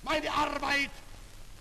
meine Arbeit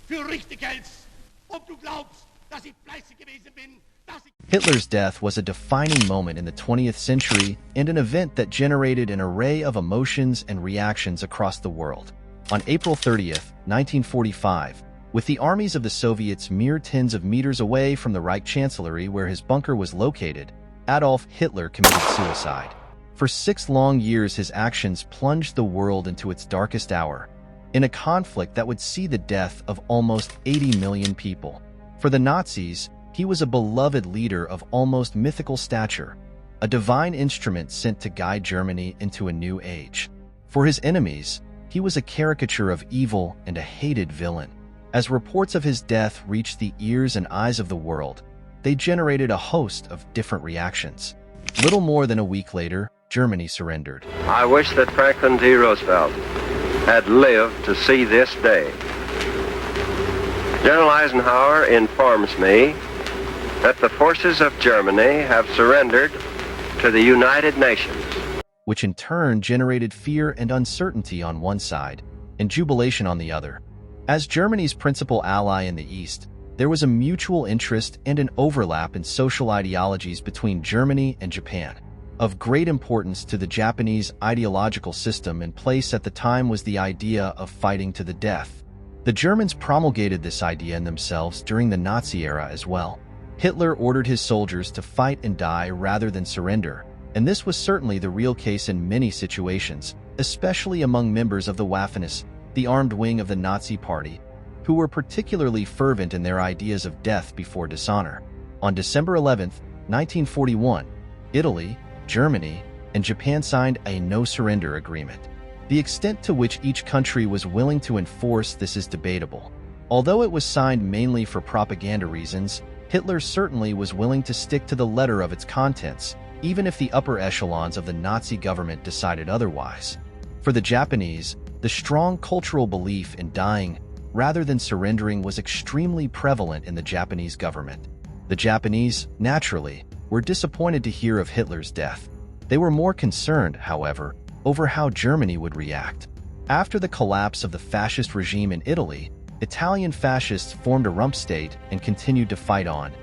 für richtig hältst, ob du glaubst, dass ich fleißig gewesen bin, dass ich... Hitler's death was a defining moment in the 20th century and an event that generated an array of emotions and reactions across the world. On April 30th, 1945, with the armies of the Soviets mere tens of meters away from the Reich Chancellery where his bunker was located, Adolf Hitler committed suicide. For 6 long years, his actions plunged the world into its darkest hour, in a conflict that would see the death of almost 80 million people. For the Nazis, he was a beloved leader of almost mythical stature, a divine instrument sent to guide Germany into a new age. For his enemies, he was a caricature of evil and a hated villain. As reports of his death reached the ears and eyes of the world, they generated a host of different reactions. Little more than a week later, Germany surrendered. I wish that Franklin D. Roosevelt had lived to see this day. General Eisenhower informs me that the forces of Germany have surrendered to the United Nations, which in turn generated fear and uncertainty on one side and jubilation on the other. As Germany's principal ally in the East, there was a mutual interest and an overlap in social ideologies between Germany and Japan. Of great importance to the Japanese ideological system in place at the time was the idea of fighting to the death. The Germans promulgated this idea in themselves during the Nazi era as well. Hitler ordered his soldiers to fight and die rather than surrender, and this was certainly the real case in many situations, especially among members of the Waffen-SS, the armed wing of the Nazi Party, who were particularly fervent in their ideas of death before dishonor. On December 11, 1941, Italy, Germany, and Japan signed a no-surrender agreement. The extent to which each country was willing to enforce this is debatable. Although it was signed mainly for propaganda reasons, Hitler certainly was willing to stick to the letter of its contents, even if the upper echelons of the Nazi government decided otherwise. For the Japanese, the strong cultural belief in dying rather than surrendering was extremely prevalent in the Japanese government. The Japanese, naturally, were disappointed to hear of Hitler's death. They were more concerned, however, over how Germany would react. After the collapse of the fascist regime in Italy, Italian fascists formed a rump state and continued to fight on,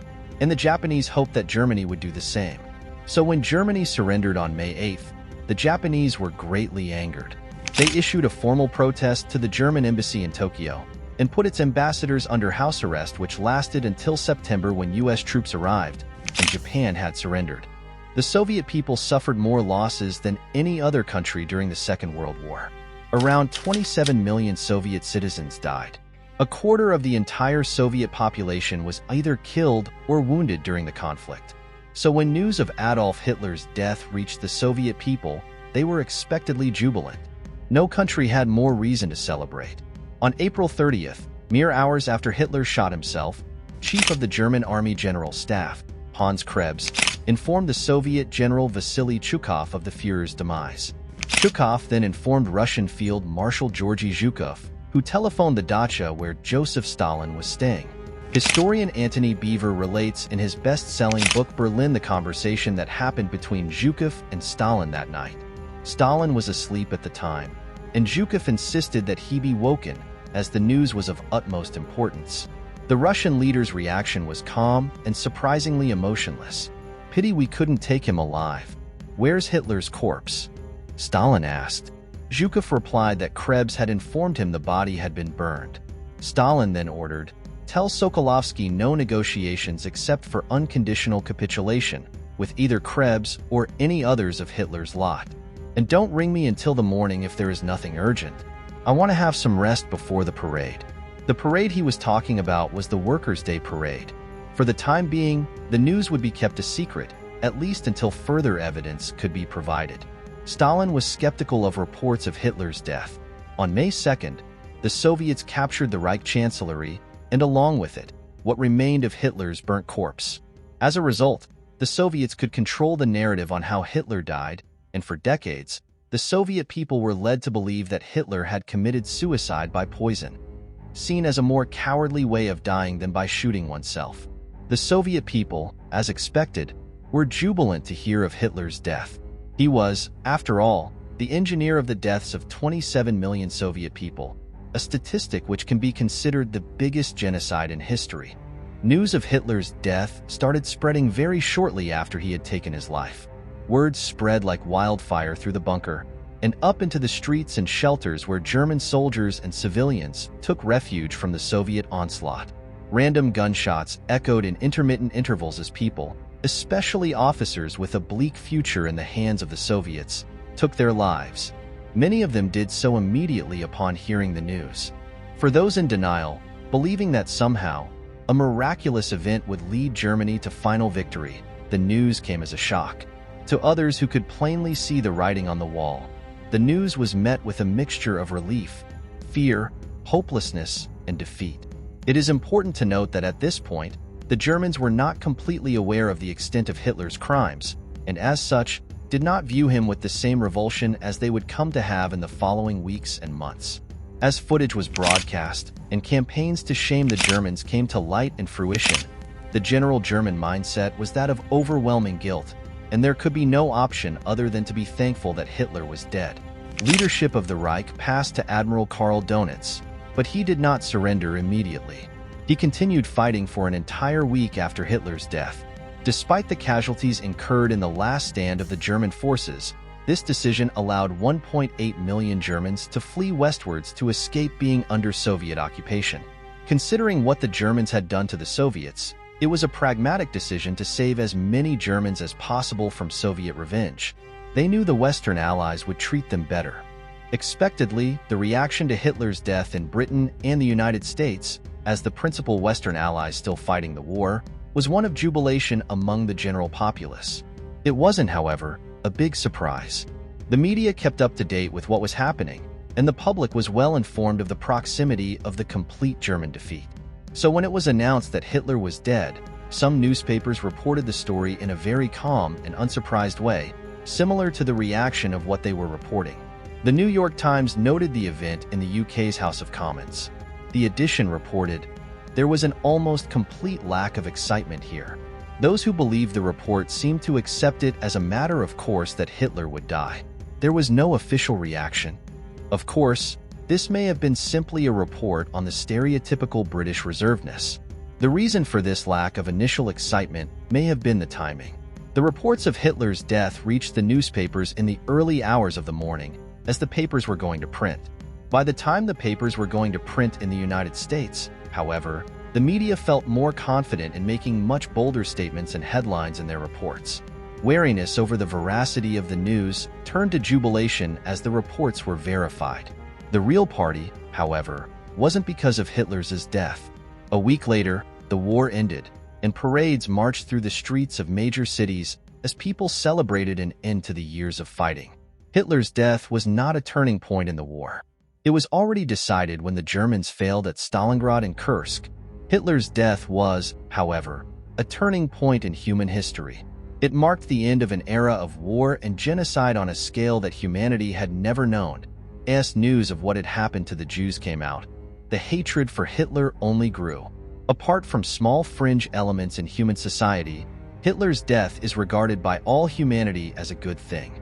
and the Japanese hoped that Germany would do the same. So when Germany surrendered on May 8th, the Japanese were greatly angered. They issued a formal protest to the German embassy in Tokyo and put its ambassadors under house arrest, which lasted until September when U.S. troops arrived and Japan had surrendered. The Soviet people suffered more losses than any other country during the Second World War. Around 27 million Soviet citizens died. A quarter of the entire Soviet population was either killed or wounded during the conflict. So when news of Adolf Hitler's death reached the Soviet people, they were expectedly jubilant. No country had more reason to celebrate. On April 30th, mere hours after Hitler shot himself, Chief of the German Army General Staff, Hans Krebs, informed the Soviet General Vasily Zhukov of the Führer's demise. Zhukov then informed Russian Field Marshal Georgy Zhukov, who telephoned the dacha where Joseph Stalin was staying. Historian Antony Beevor relates in his best-selling book Berlin the conversation that happened between Zhukov and Stalin that night. Stalin was asleep at the time, and Zhukov insisted that he be woken, as the news was of utmost importance. The Russian leader's reaction was calm and surprisingly emotionless. "Pity we couldn't take him alive. Where's Hitler's corpse?" Stalin asked. Zhukov replied that Krebs had informed him the body had been burned. Stalin then ordered, "Tell Sokolovsky no negotiations except for unconditional capitulation with either Krebs or any others of Hitler's lot. And don't ring me until the morning if there is nothing urgent. I want to have some rest before the parade." The parade he was talking about was the Workers' Day Parade. For the time being, the news would be kept a secret, at least until further evidence could be provided. Stalin was skeptical of reports of Hitler's death. On May 2nd, the Soviets captured the Reich Chancellery, and along with it, what remained of Hitler's burnt corpse. As a result, the Soviets could control the narrative on how Hitler died, and for decades, the Soviet people were led to believe that Hitler had committed suicide by poison, seen as a more cowardly way of dying than by shooting oneself. The Soviet people, as expected, were jubilant to hear of Hitler's death. He was, after all, the engineer of the deaths of 27 million Soviet people. a statistic which can be considered the biggest genocide in history. News of Hitler's death started spreading very shortly after he had taken his life. Words spread like wildfire through the bunker and up into the streets and shelters where German soldiers and civilians took refuge from the Soviet onslaught. Random gunshots echoed in intermittent intervals as people, especially officers with a bleak future in the hands of the Soviets, took their lives. Many of them did so immediately upon hearing the news. For those in denial, believing that somehow a miraculous event would lead Germany to final victory, the news came as a shock. To others who could plainly see the writing on the wall, the news was met with a mixture of relief, fear, hopelessness, and defeat. It is important to note that at this point, the Germans were not completely aware of the extent of Hitler's crimes, and as such, did not view him with the same revulsion as they would come to have in the following weeks and months. As footage was broadcast, and campaigns to shame the Germans came to light and fruition, the general German mindset was that of overwhelming guilt, and there could be no option other than to be thankful that Hitler was dead. Leadership of the Reich passed to Admiral Karl Donitz, but he did not surrender immediately. He continued fighting for an entire week after Hitler's death. Despite the casualties incurred in the last stand of the German forces, this decision allowed 1.8 million Germans to flee westwards to escape being under Soviet occupation. Considering what the Germans had done to the Soviets, it was a pragmatic decision to save as many Germans as possible from Soviet revenge. They knew the Western Allies would treat them better. Expectedly, the reaction to Hitler's death in Britain and the United States, as the principal Western Allies still fighting the war, was one of jubilation among the general populace. It wasn't, however, a big surprise. The media kept up to date with what was happening, and the public was well informed of the proximity of the complete German defeat. So when it was announced that Hitler was dead, some newspapers reported the story in a very calm and unsurprised way, similar to the reaction of what they were reporting. The New York Times noted the event in the UK's House of Commons. The edition reported, "There was an almost complete lack of excitement here. Those who believed the report seemed to accept it as a matter of course that Hitler would die. There was no official reaction." Of course, this may have been simply a report on the stereotypical British reservedness. The reason for this lack of initial excitement may have been the timing. The reports of Hitler's death reached the newspapers in the early hours of the morning, as the papers were going to print. By the time the papers were going to print in the United States, however, the media felt more confident in making much bolder statements and headlines in their reports. Wariness over the veracity of the news turned to jubilation as the reports were verified. The real party, however, wasn't because of Hitler's death. A week later, the war ended, and parades marched through the streets of major cities as people celebrated an end to the years of fighting. Hitler's death was not a turning point in the war. It was already decided when the Germans failed at Stalingrad and Kursk. Hitler's death was, however, a turning point in human history. It marked the end of an era of war and genocide on a scale that humanity had never known. As news of what had happened to the Jews came out, the hatred for Hitler only grew. Apart from small fringe elements in human society, Hitler's death is regarded by all humanity as a good thing.